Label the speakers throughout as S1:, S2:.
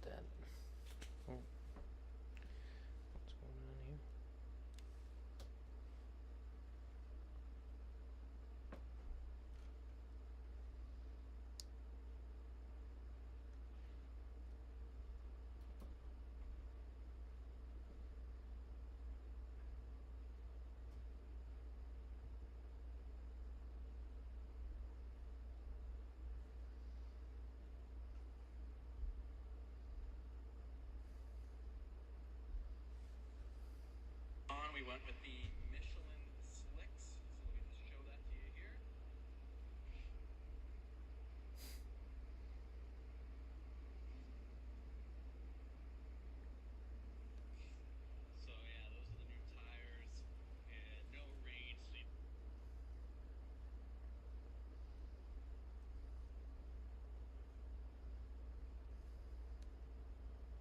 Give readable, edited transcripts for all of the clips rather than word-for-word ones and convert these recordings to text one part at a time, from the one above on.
S1: that. Oh, what's going on here?
S2: We went with the Michelin Slicks, so let me just show that to you here. So yeah, those are the new tires, and no rain, so you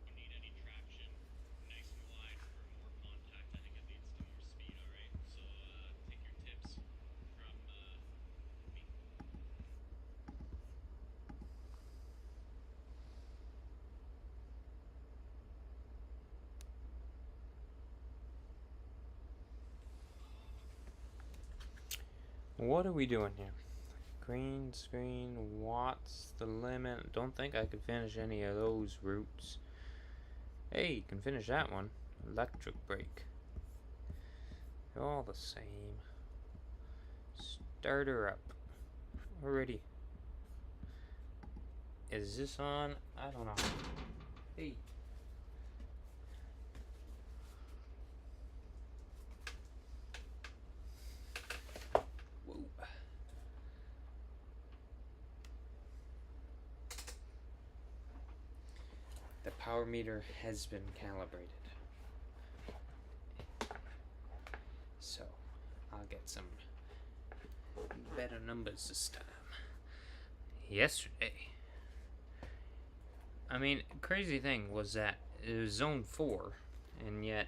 S2: don't need any traction. Nice and wide for more contact. I think it leads to more speed. All right, so take your tips from me.
S1: What are we doing here? Green screen, what's the limit? Don't think I could finish any of those routes. Hey, can finish that one. Electric brake. They're all the same. Start her up. Already. Is this on? I don't know. Hey. Whoa. The power meter has been calibrated. So, I'll get some better numbers this time. Yesterday, I mean, crazy thing was that it was zone 4, and yet,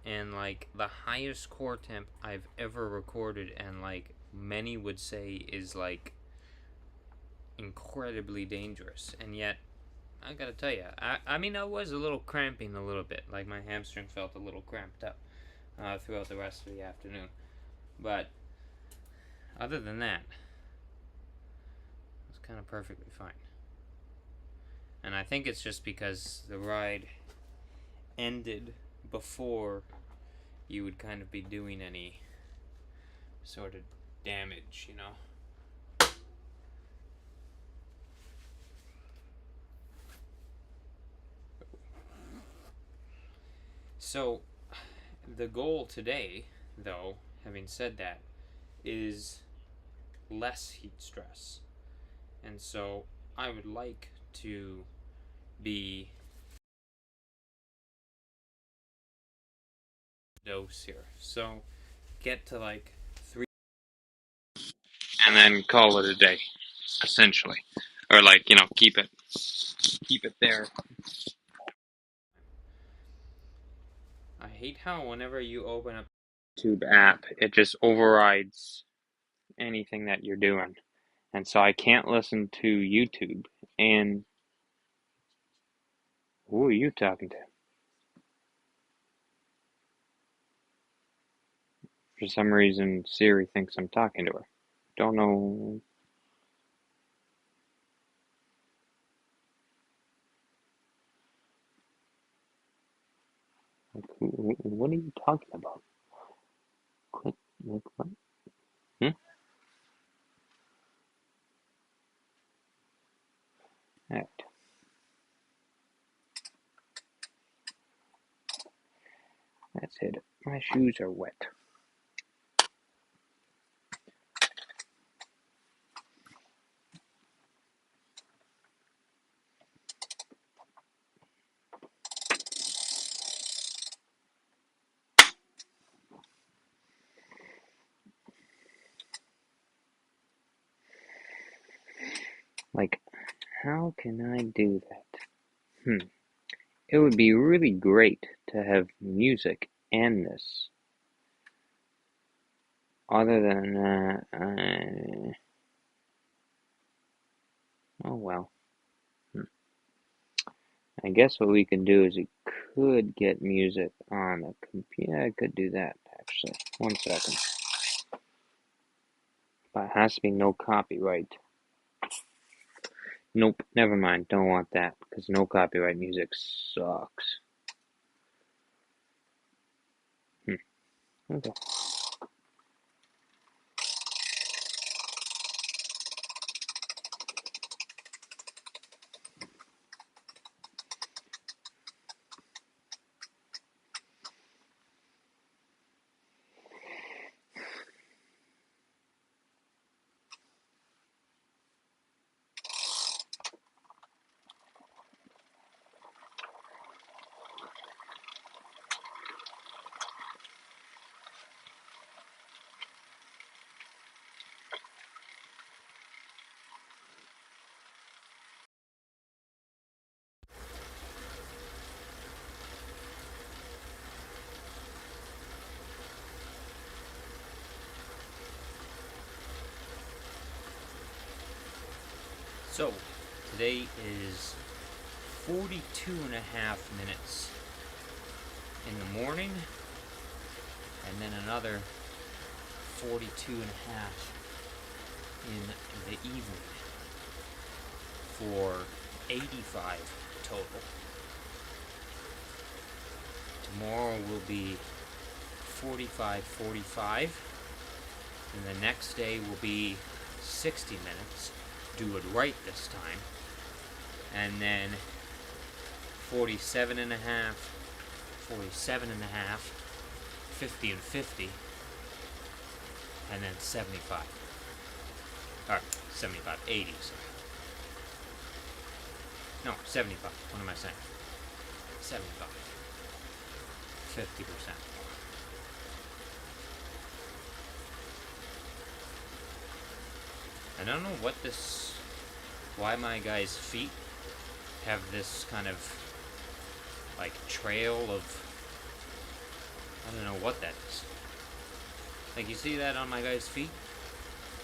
S1: and like the highest core temp I've ever recorded, and like many would say is like incredibly dangerous, and yet I gotta tell you, I mean, I was a little cramping a little bit, like my hamstring felt a little cramped up throughout the rest of the afternoon, but other than that, it was kind of perfectly fine. And I think it's just because the ride ended before you would kind of be doing any sort of damage, you know? So, the goal today, though, having said that, is less heat stress. And so, I would like to be dose here. So, get to like 3 and then call it a day, essentially. Or like, you know, keep it there. I hate how whenever you open up YouTube app, it just overrides anything that you're doing. And so I can't listen to YouTube. And who are you talking to? For some reason, Siri thinks I'm talking to her. Don't know. Like, what are you talking about? Click, like what? Hmm? Alright. That's it. My shoes are wet. Like, how can I do that? It would be really great to have music and this. Other than that, oh well. I guess what we can do is we could get music on the computer. I could do that, actually. 1 second. But it has to be no copyright. Nope, never mind. Don't want that, because no copyright music sucks. Okay. So, today is 42 and a half minutes in the morning, and then another 42 and a half in the evening, for 85 total. Tomorrow will be 45, and the next day will be 60 minutes. Do it right this time. And then 47 and a half, 50 and 50, and then 75. Or 75, 80, sorry. No, 75. What am I saying? 75. 50%. I don't know why my guy's feet have this kind of like trail of, I don't know what that is. Like, you see that on my guy's feet?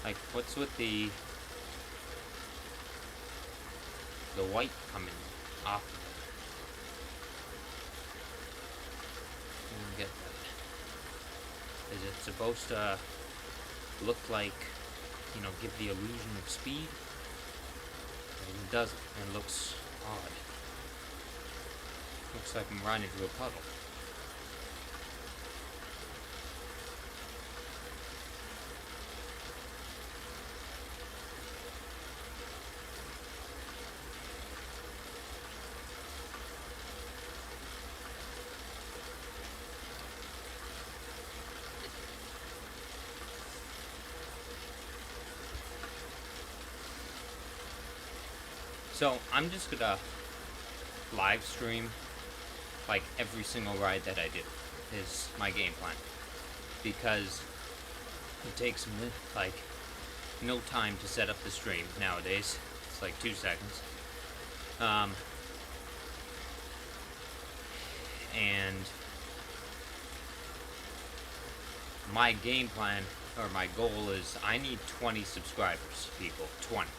S1: Like, what's with the white coming off of it? I don't get that. Is it supposed to look like, you know, give the illusion of speed? It doesn't. It looks odd. Looks like I'm running through a puddle. So I'm just gonna live stream like every single ride that I do is my game plan, because it takes me like no time to set up the stream nowadays. It's like 2 seconds. And my game plan, or my goal, is I need 20 subscribers, people. 20.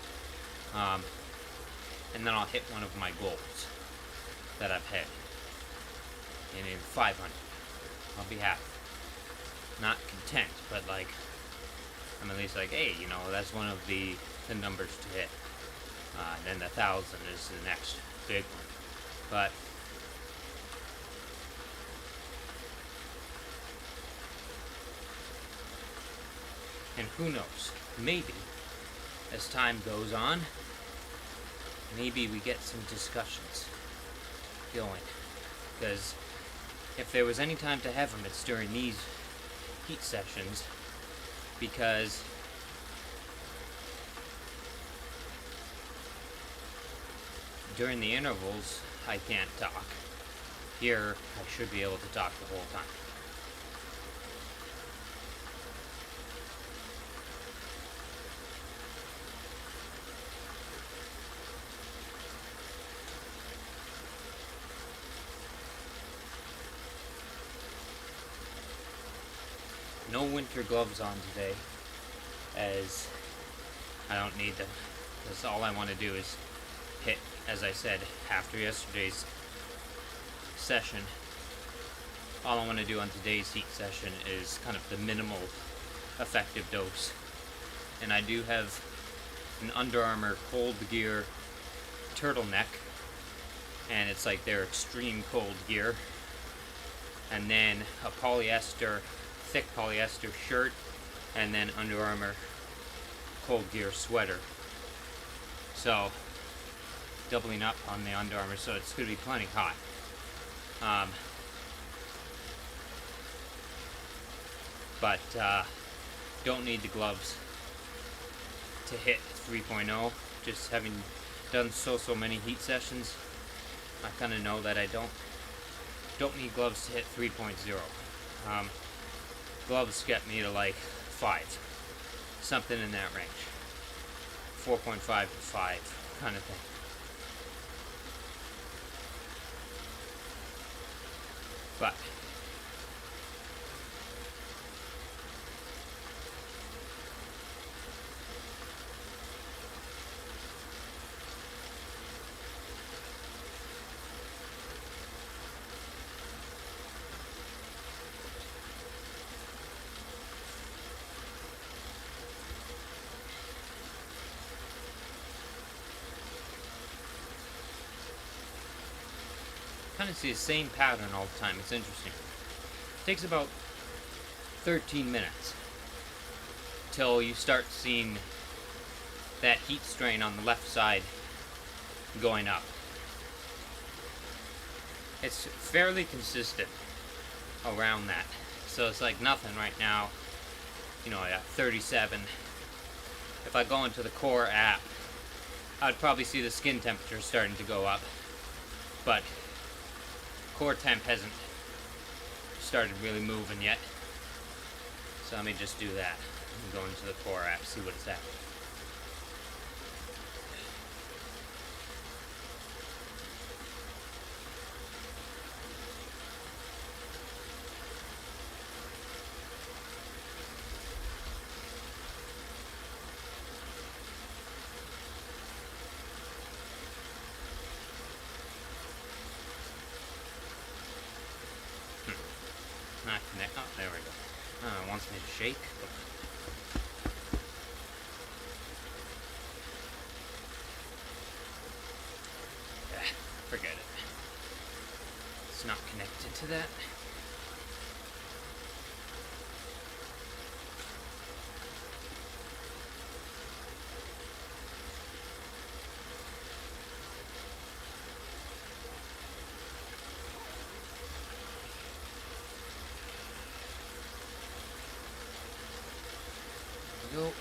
S1: And then I'll hit one of my goals that I've had. And in 500, I'll be happy. Not content, but like, I'm at least like, hey, you know, that's one of the numbers to hit. Then the 1,000 is the next big one. But and who knows? Maybe as time goes on, maybe we get some discussions going. Because if there was any time to have them, it's during these heat sessions. Because during the intervals, I can't talk. Here, I should be able to talk the whole time. No winter gloves on today, as I don't need them, because all I want to do is hit, as I said, after yesterday's session. All I want to do on today's heat session is kind of the minimal effective dose. And I do have an Under Armour Cold Gear turtleneck, and it's like their extreme cold gear. And then a polyester, thick polyester shirt, and then Under Armour Cold Gear sweater. So, doubling up on the Under Armour, so it's going to be plenty hot. But don't need the gloves to hit 3.0. Just having done so many heat sessions, I kind of know that I don't need gloves to hit 3.0. Gloves get me to like 5, something in that range, 4.5 to 5 kind of thing. But kind of see the same pattern all the time. It's interesting. It takes about 13 minutes till you start seeing that heat strain on the left side going up. It's fairly consistent around that. So it's like nothing right now. You know, I got 37. If I go into the Core app, I'd probably see the skin temperature starting to go up. But Core temp hasn't started really moving yet. So let me just do that. And go into the Core app, see what it's at. Not connect. Oh, there we go. It wants me to shake. Forget it. It's not connected to that. Go.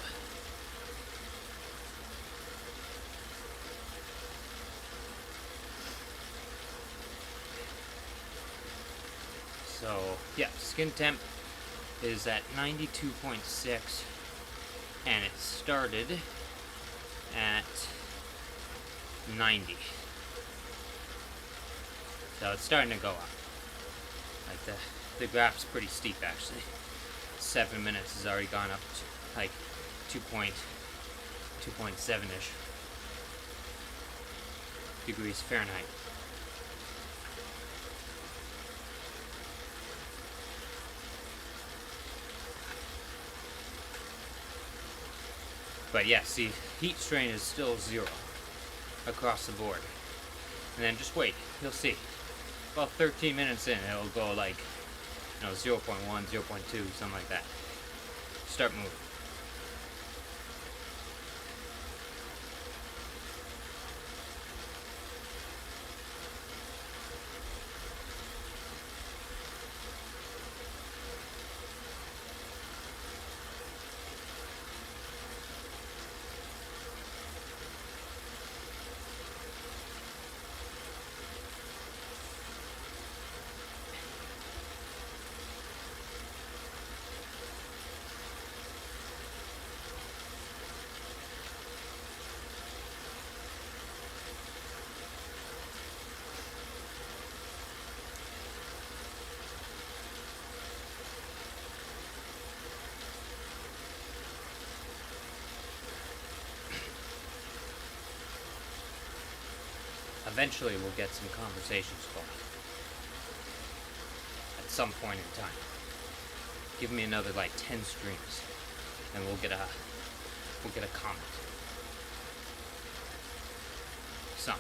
S1: So, yeah, skin temp is at 92.6, and it started at 90. So it's starting to go up. Like the graph's pretty steep actually. 7 minutes has already gone up to like 2.7-ish degrees Fahrenheit. But yeah, see, heat strain is still 0 across the board. And then just wait, you'll see. About 13 minutes in, it'll go like, 0.1, 0.2, something like that. Start moving. eventually we'll get some conversations going. At some point in time. Give me another like 10 streams, and we'll get a comment. Some.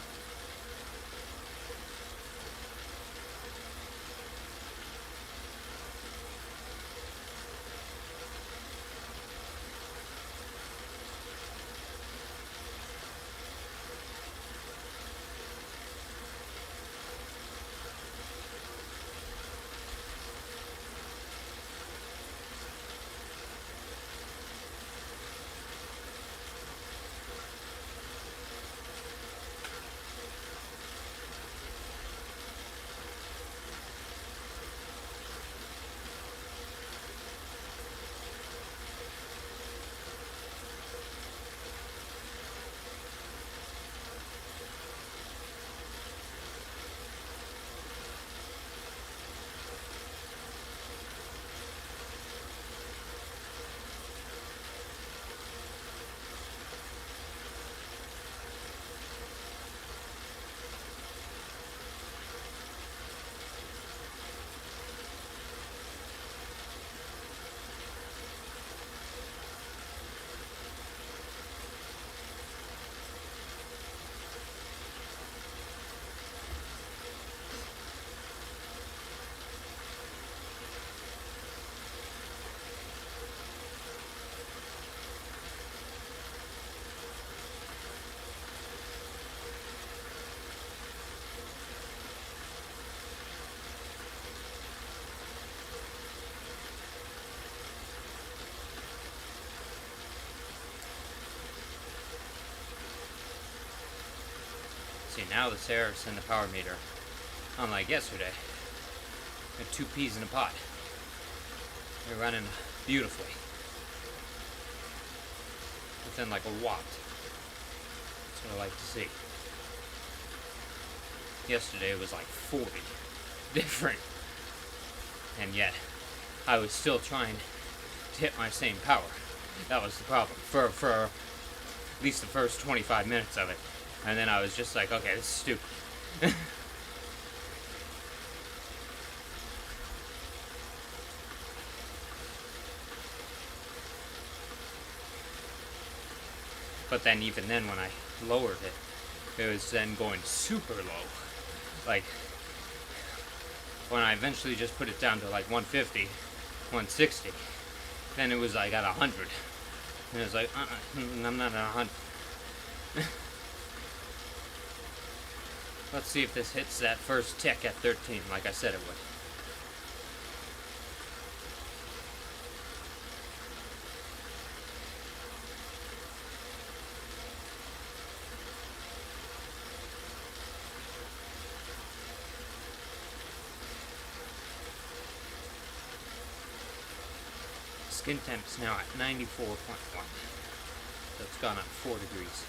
S1: See, now the tariffs and the power meter, unlike yesterday, they're 2 peas in a pod. They're running beautifully. Within like a watt. That's what I like to see. Yesterday it was like 40 different. And yet, I was still trying to hit my same power. That was the problem. For at least the first 25 minutes of it. And then I was just like, okay, this is stupid. But then even then when I lowered it, it was then going super low. Like, when I eventually just put it down to like 150, 160, then it was like at 100. And it was like, I'm not at 100. Let's see if this hits that first tick at 13, like I said it would. Skin temp's now at 94.1. So it's gone up 4 degrees.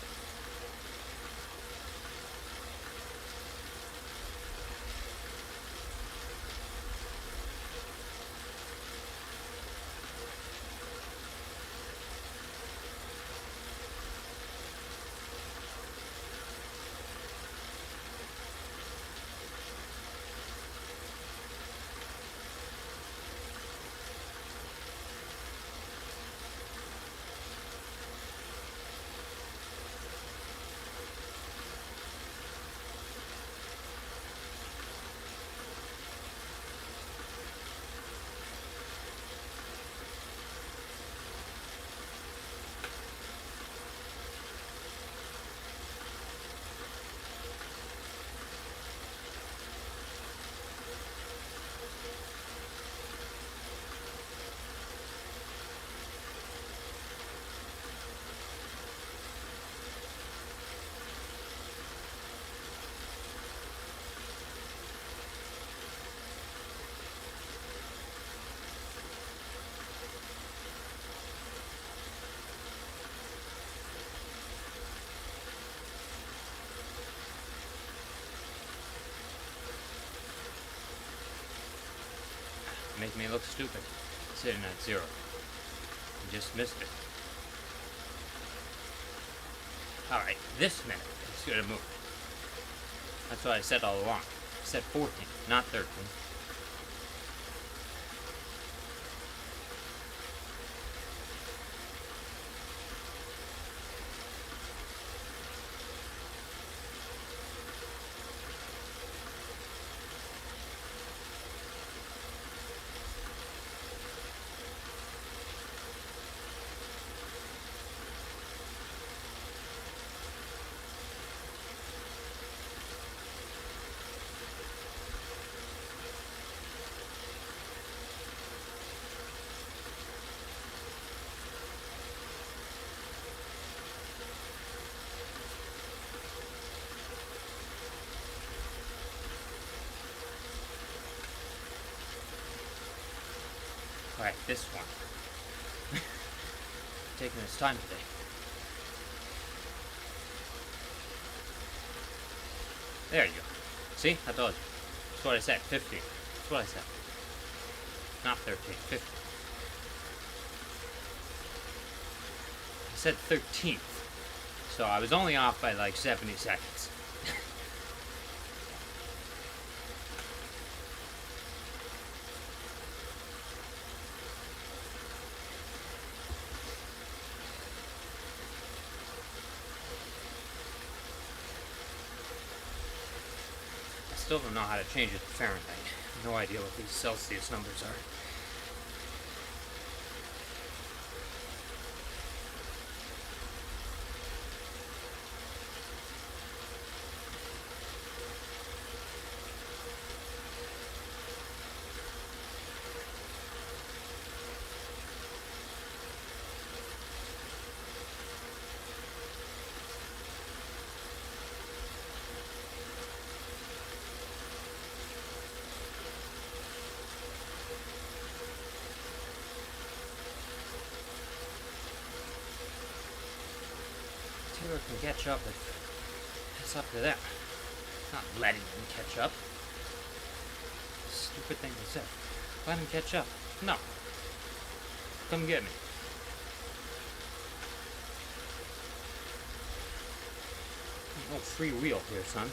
S1: Make me look stupid. Sitting at 0. You just missed it. Alright, this minute it's gonna move. That's what I said all along. I said 14, not 13. Alright, this one. Taking its time today. There you go. See? I told you. That's what I said. 15. That's what I said. Not 13. 15. I said 13th. So I was only off by like 70 seconds. Still don't know how to change it to Fahrenheit. No idea what these Celsius numbers are. Taylor can catch up if it's up to them. Not letting him catch up. Stupid thing to say. Let him catch up. No. Come get me. No free wheel here, son.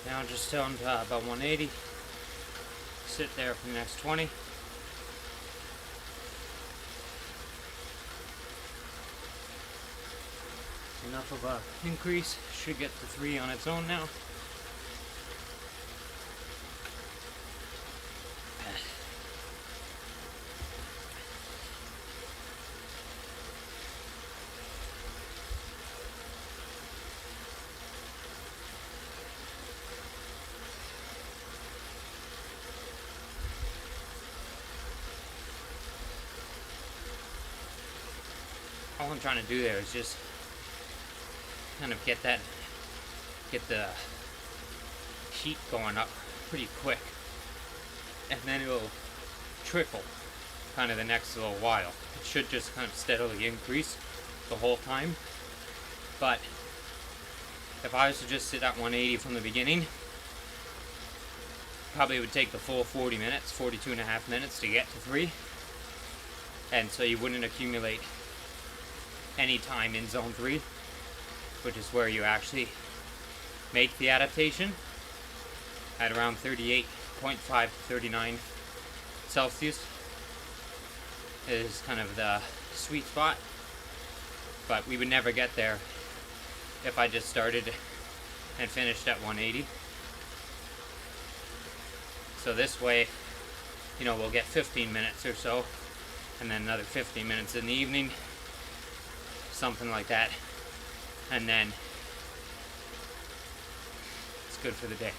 S1: Now just down to about 180. Sit there for the next 20. Enough of a increase. Should get to 3 on its own now. All I'm trying to do there is just kind of get the heat going up pretty quick, and then it'll trickle kind of the next little while. It should just kind of steadily increase the whole time, but if I was to just sit at 180 from the beginning, probably would take the full 40 minutes, 42 and a half minutes to get to 3, and so you wouldn't accumulate any time in zone 3, which is where you actually make the adaptation at around 38.5 to 39 Celsius is kind of the sweet spot. But we would never get there if I just started and finished at 180. So this way, you know, we'll get 15 minutes or so, and then another 15 minutes in the evening, something like that, and then it's good for the day.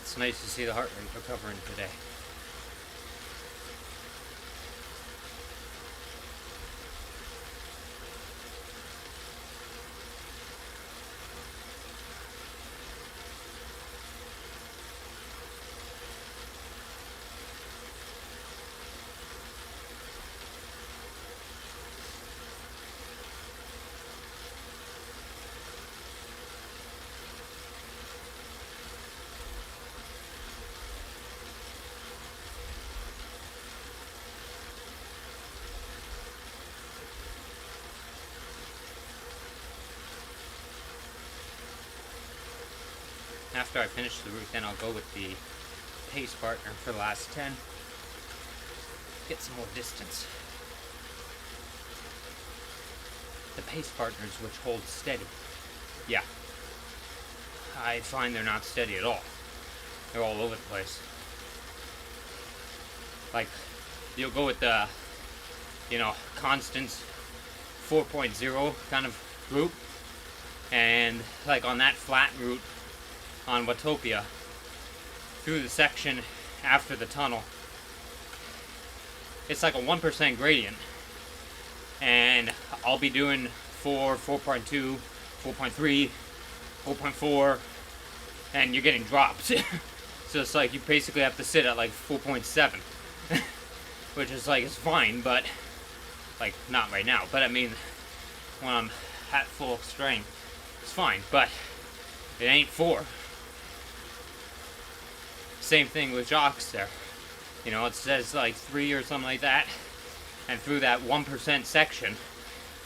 S1: It's nice to see the heart rate recovering today. After I finish the route, then I'll go with the pace partner for the last 10. Get some more distance. The pace partners which hold steady. Yeah. I find they're not steady at all. They're all over the place. Like, you'll go with the, you know, Constance 4.0 kind of route, and like on that flat route on Watopia, through the section after the tunnel, it's like a 1% gradient, and I'll be doing 4, 4.2, 4.3, 4.4, and you're getting drops. So it's like you basically have to sit at like 4.7, which is like, it's fine, but like not right now, but I mean when I'm at full strength it's fine, but it ain't 4. Same thing with Jacques there. You know, it says like 3 or something like that, and through that 1% section,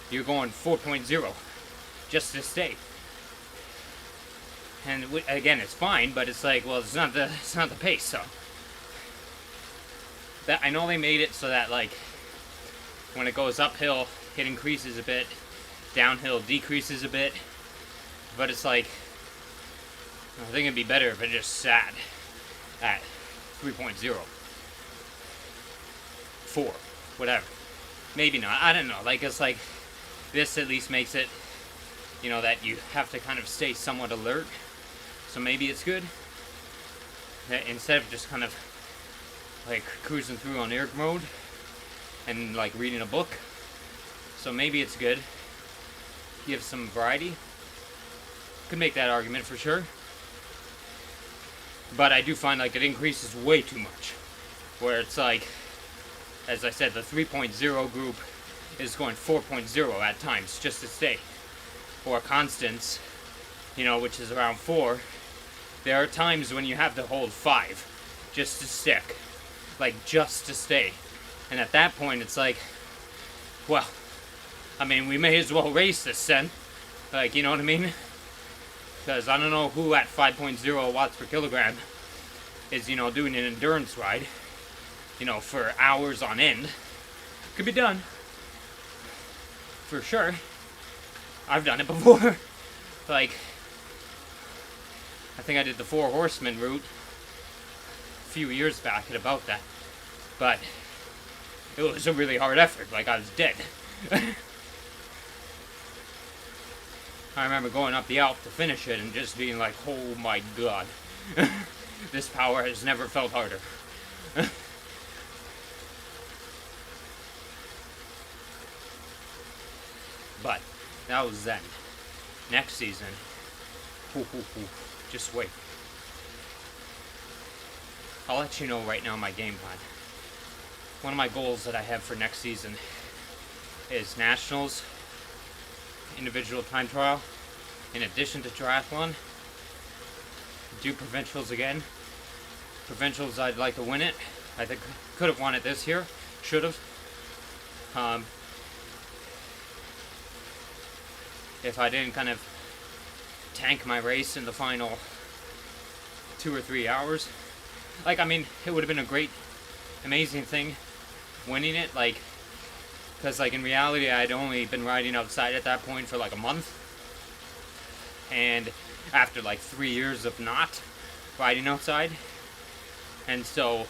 S1: you're going 4.0 just to stay. And again, it's fine, but it's like, well, it's not the pace. So that, I know they made it so that like when it goes uphill, it increases a bit, downhill decreases a bit, but it's like, I think it'd be better if it just sat at 3.0, 4, whatever. Maybe not, I don't know, like, it's like, this at least makes it, you know, that you have to kind of stay somewhat alert, so maybe it's good, instead of just kind of, like, cruising through on air mode, and, like, reading a book, so maybe it's good, give some variety, could make that argument for sure, but I do find, like, it increases way too much, where it's like, as I said, the 3.0 group is going 4.0 at times, just to stay, or constants, you know, which is around 4, there are times when you have to hold 5, just to stick, like, just to stay, and at that point, it's like, well, I mean, we may as well race this then, like, you know what I mean, because I don't know who at 5.0 watts per kilogram is, you know, doing an endurance ride, you know, for hours on end. Could be done, for sure. I've done it before. Like, I think I did the 4 Horsemen route a few years back at about that, but it was a really hard effort, like I was dead. I remember going up the Alp to finish it and just being like, oh my god, this power has never felt harder. But that was then. Next season, just wait. I'll let you know right now my game plan. One of my goals that I have for next season is nationals, individual time trial, in addition to triathlon, do provincials again. Provincials, I'd like to win it. I think could have won it this year, should have. If I didn't kind of tank my race in the final 2 or 3 hours. Like, I mean, it would have been a great, amazing thing winning it, like, because, like, in reality, I'd only been riding outside at that point for, like, a month, and after, like, 3 years of not riding outside, and so,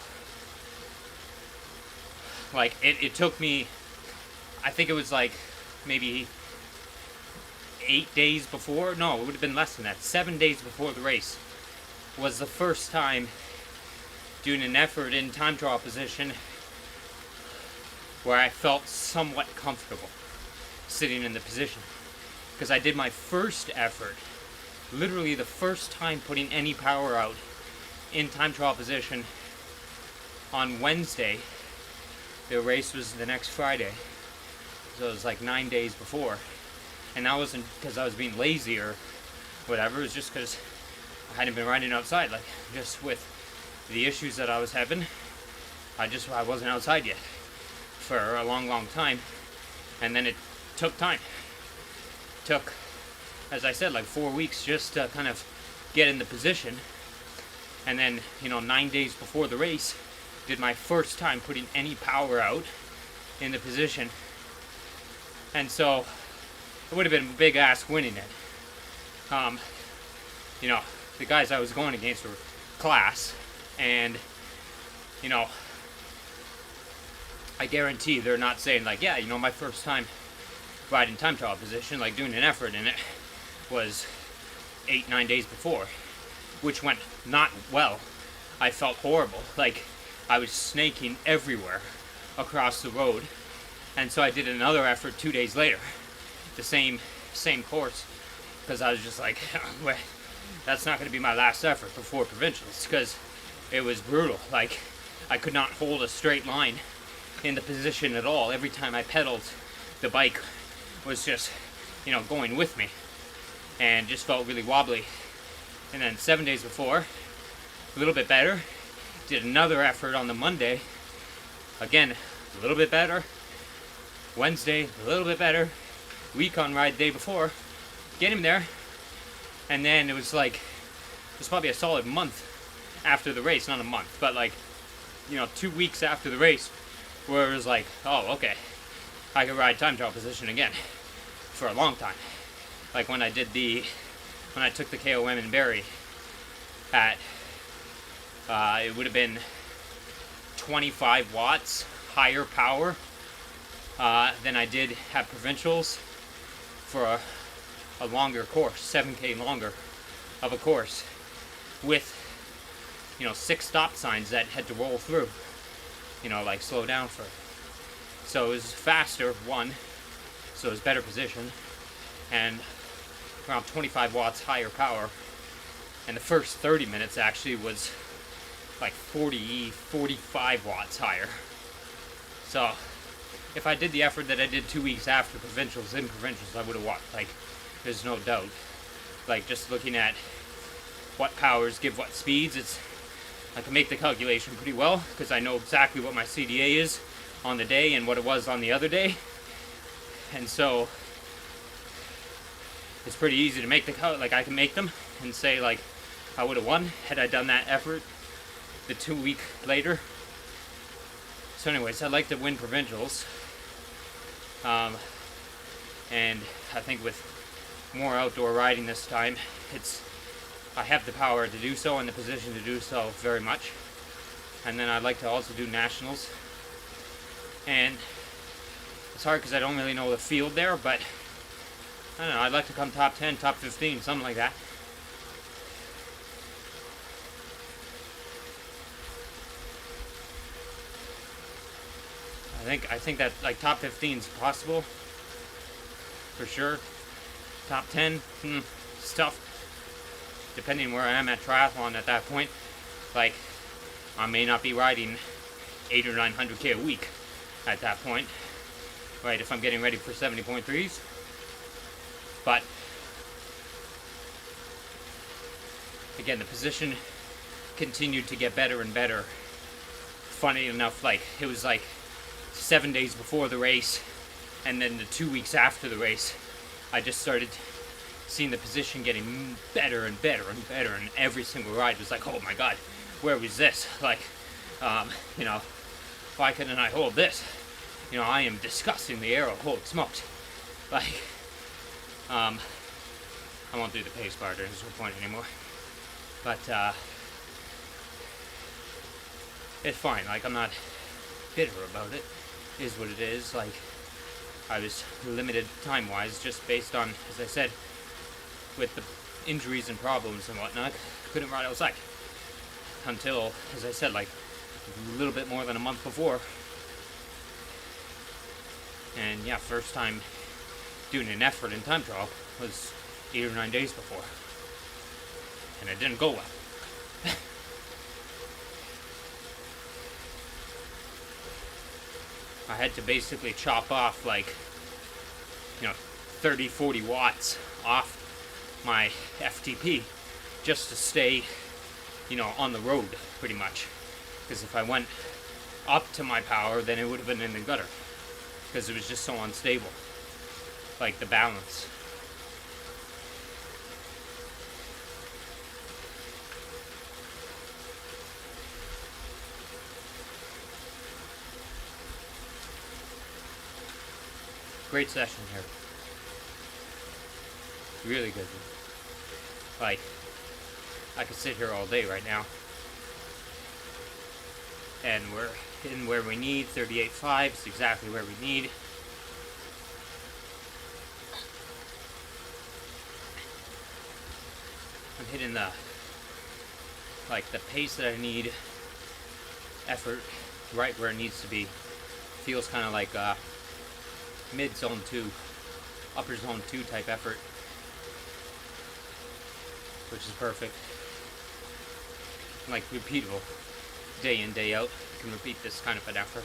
S1: like, it took me, I think it was, like, maybe 8 days before, no, it would have been less than that, 7 days before the race, was the first time doing an effort in time trial position where I felt somewhat comfortable sitting in the position. Because I did my first effort, literally the first time putting any power out in time trial position on Wednesday. The race was the next Friday, so it was like 9 days before. And that wasn't because I was being lazy or whatever, it was just because I hadn't been riding outside, like, just with the issues that I was having, I wasn't outside yet for a long time, and then it took time. It took, as I said, like 4 weeks just to kind of get in the position, and then, you know, 9 days before the race, did my first time putting any power out in the position, and so it would have been a big ask winning it. You know, the guys I was going against were class, and, you know, I guarantee they're not saying, like, yeah, you know, my first time riding time trial position, like, doing an effort in it, was 8-9 days before, which went not well. I felt horrible, like, I was snaking everywhere across the road, and so I did another effort 2 days later, the same course, because I was just like, well, that's not going to be my last effort before provincials, because it was brutal. Like, I could not hold a straight line in the position at all. Every time I pedaled, the bike was just, you know, going with me, and just felt really wobbly. And then 7 days before, a little bit better, did another effort on the Monday, again, a little bit better, Wednesday, a little bit better, recon ride day before, get him there, and then it was like, it was probably a solid month after the race, not a month, but like, you know, 2 weeks after the race, where it was like, oh, okay, I can ride time trial position again for a long time. Like when I took the KOM and Berry at, it would have been 25 watts higher power than I did at provincials for a longer course, 7K longer of a course, with 6 stop signs that had to roll through, like slow down for. So it was faster, one, so it was better position, and around 25 watts higher power. And the first 30 minutes actually was like 45 watts higher. So if I did the effort that I did 2 weeks after provincials, in provincials, I would have won. Like, there's no doubt. Like, just looking at what powers give what speeds, I can make the calculation pretty well, because I know exactly what my CDA is on the day and what it was on the other day. And so it's pretty easy to make like I can make them and say like I would have won had I done that effort the 2 week later. So anyways, I'd like to win provincials, and I think with more outdoor riding this time, I have the power to do so and the position to do so very much. And then I'd like to also do nationals, and it's hard because I don't really know the field there, but I don't know, I'd like to come top 10, top 15, something like that. I think that like top 15 is possible for sure. Top 10, it's tough. Depending where I am at triathlon at that point, like I may not be riding 800 or 900K a week at that point, right? If I'm getting ready for 70.3s, but again, the position continued to get better and better. Funny enough, like it was like 7 days before the race, and then the 2 weeks after the race, I just started seeing the position getting better and better and better, and every single ride was like, oh my god, where was this? Like, why couldn't I hold this? I am disgusting the arrow, holy smokes. Like, I won't do the pace part, there's no point anymore. But, it's fine, like, I'm not bitter about it. It is what it is. Like, I was limited time-wise, just based on, as I said, with the injuries and problems and whatnot, couldn't ride outside until, as I said, like a little bit more than a month before. And yeah, first time doing an effort in time trial was 8 or 9 days before, and it didn't go well. I had to basically chop off like 30-40 watts off my FTP just to stay on the road pretty much, because if I went up to my power, then it would have been in the gutter, because it was just so unstable, like the balance. Great session here. Really good. Like, I could sit here all day right now. And we're hitting where we need. 38.5 is exactly where we need. I'm hitting the pace that I need. Effort right where it needs to be. Feels kind of like mid zone 2, upper zone 2 type effort, which is perfect. Like repeatable, day in, day out. You can repeat this kind of an effort,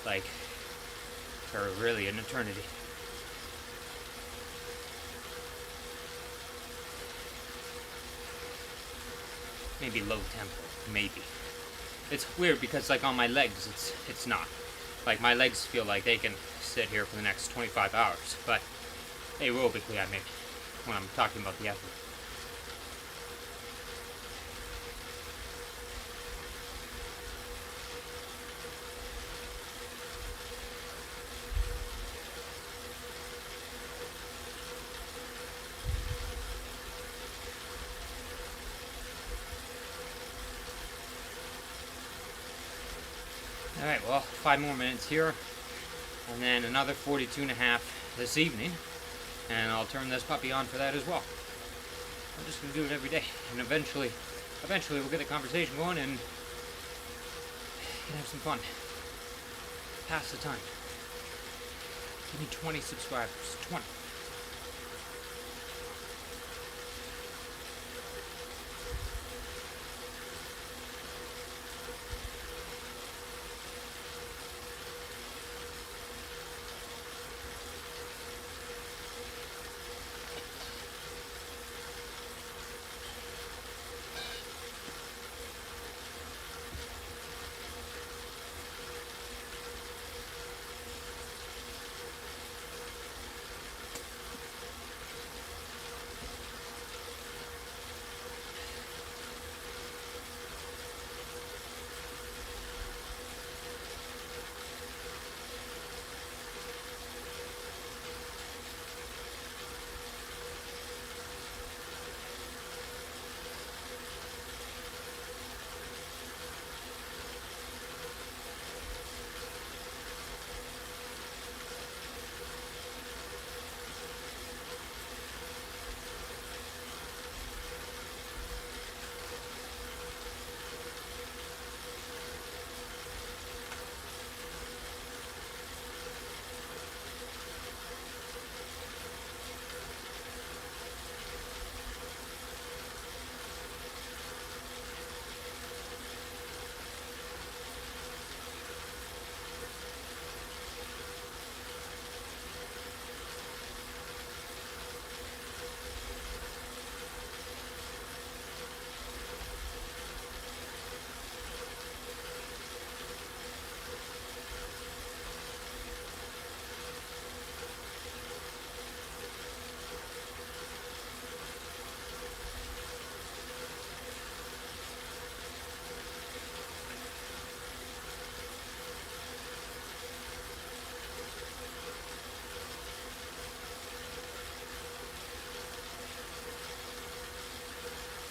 S1: like, for really an eternity. Maybe low tempo, maybe. It's weird because like on my legs, it's not. Like my legs feel like they can sit here for the next 25 hours, but aerobically I mean, when I'm talking about the effort. Alright, well, 5 more minutes here, and then another 42.5 this evening, and I'll turn this puppy on for that as well. I'm just going to do it every day, and eventually we'll get a conversation going and have some fun. Pass the time. Give me 20 subscribers. 20.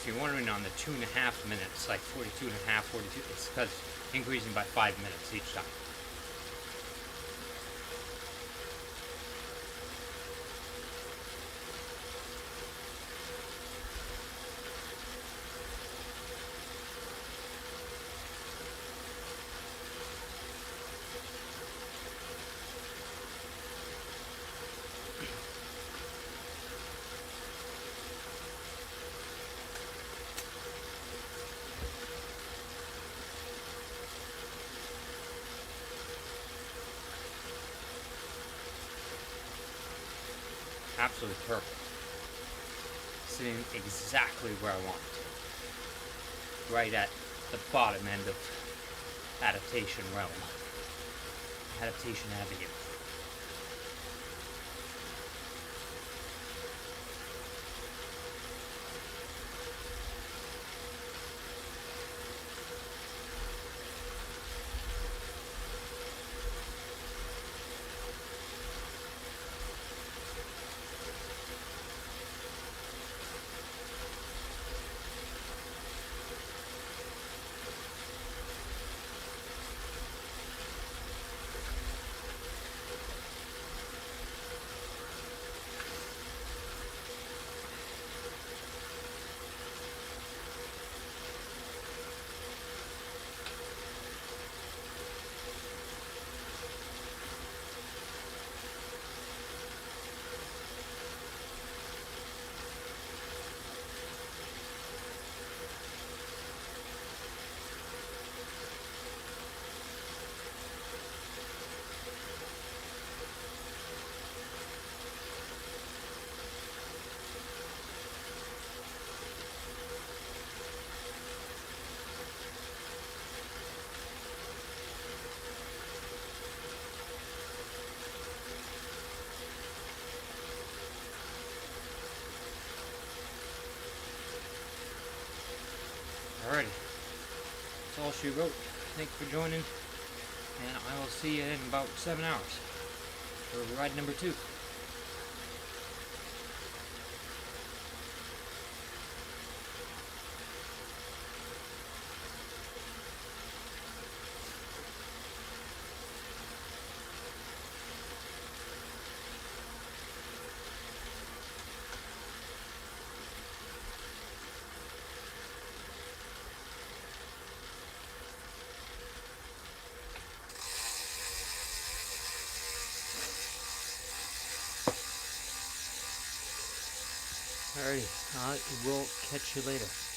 S1: If you're wondering on the 2.5 minutes, like 42.5, 42, it's because increasing by 5 minutes each time. Absolutely perfect. Sitting exactly where I want it. Right at the bottom end of adaptation realm. Adaptation avenue. Alrighty. That's all she wrote. Thanks for joining. And I will see you in about 7 hours for ride number 2. Alrighty, I will catch you later.